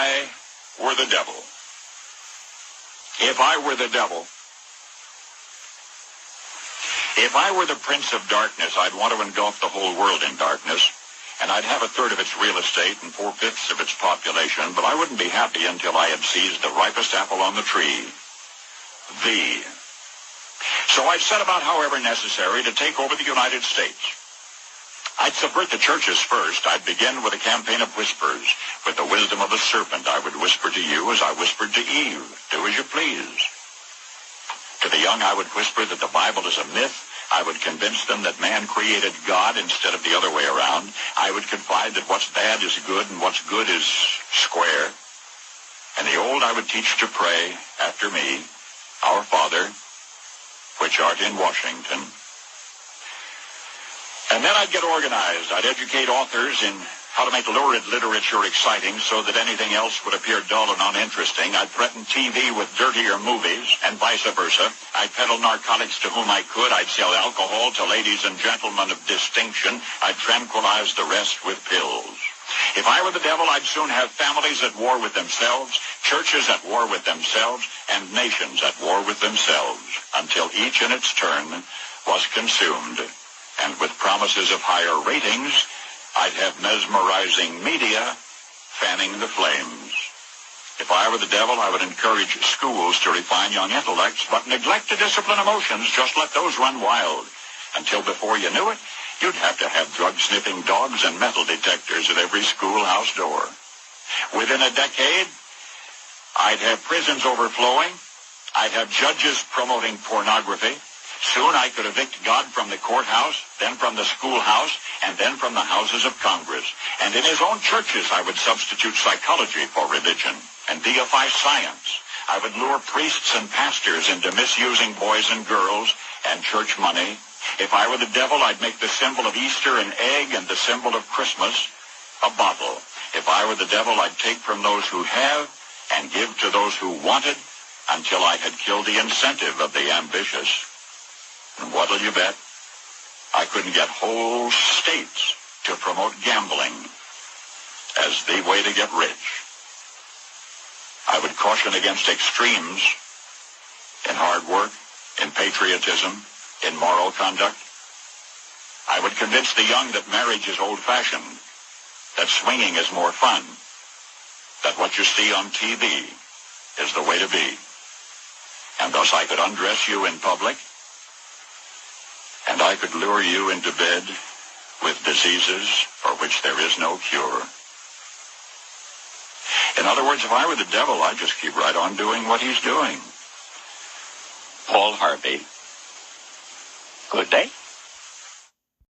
I were the devil. If I were the devil, if I were the prince of darkness, I'd want to engulf the whole world in darkness, and I'd have 1/3 of its real estate and 4/5 of its population, but I wouldn't be happy until I had seized the ripest apple on the tree, thee. So I'd set about, however necessary, to take over the United States. I'd subvert the churches first. I'd begin with a campaign of whispers. With the wisdom of the serpent, I would whisper to you as I whispered to Eve, do as you please. To the young, I would whisper that the Bible is a myth. I would convince them that man created God instead of the other way around. I would confide that what's bad is good and what's good is square. And the old, I would teach to pray after me, Our Father, which art in Washington. And then I'd get organized. I'd educate authors in how to make lurid literature exciting so that anything else would appear dull and uninteresting. I'd threaten TV with dirtier movies and vice versa. I'd peddle narcotics to whom I could. I'd sell alcohol to ladies and gentlemen of distinction. I'd tranquilize the rest with pills. If I were the devil, I'd soon have families at war with themselves, churches at war with themselves, and nations at war with themselves, until each in its turn was consumed. And with promises of higher ratings, I'd have mesmerizing media fanning the flames. If I were the devil, I would encourage schools to refine young intellects, but neglect to discipline emotions. Just let those run wild. Until before you knew it, you'd have to have drug-sniffing dogs and metal detectors at every schoolhouse door. Within a decade, I'd have prisons overflowing. I'd have judges promoting pornography. Soon I could evict God from the courthouse, then from the schoolhouse, and then from the houses of Congress. And in his own churches, I would substitute psychology for religion and deify science. I would lure priests and pastors into misusing boys and girls and church money. If I were the devil, I'd make the symbol of Easter an egg and the symbol of Christmas a bottle. If I were the devil, I'd take from those who have and give to those who wanted until I had killed the incentive of the ambitious. And what'll you bet? I couldn't get whole states to promote gambling as the way to get rich. I would caution against extremes in hard work, in patriotism, in moral conduct. I would convince the young that marriage is old-fashioned, that swinging is more fun, that what you see on TV is the way to be. And thus I could undress you in public, and I could lure you into bed with diseases for which there is no cure. In other words, if I were the devil, I'd just keep right on doing what he's doing. Paul Harvey. Good day.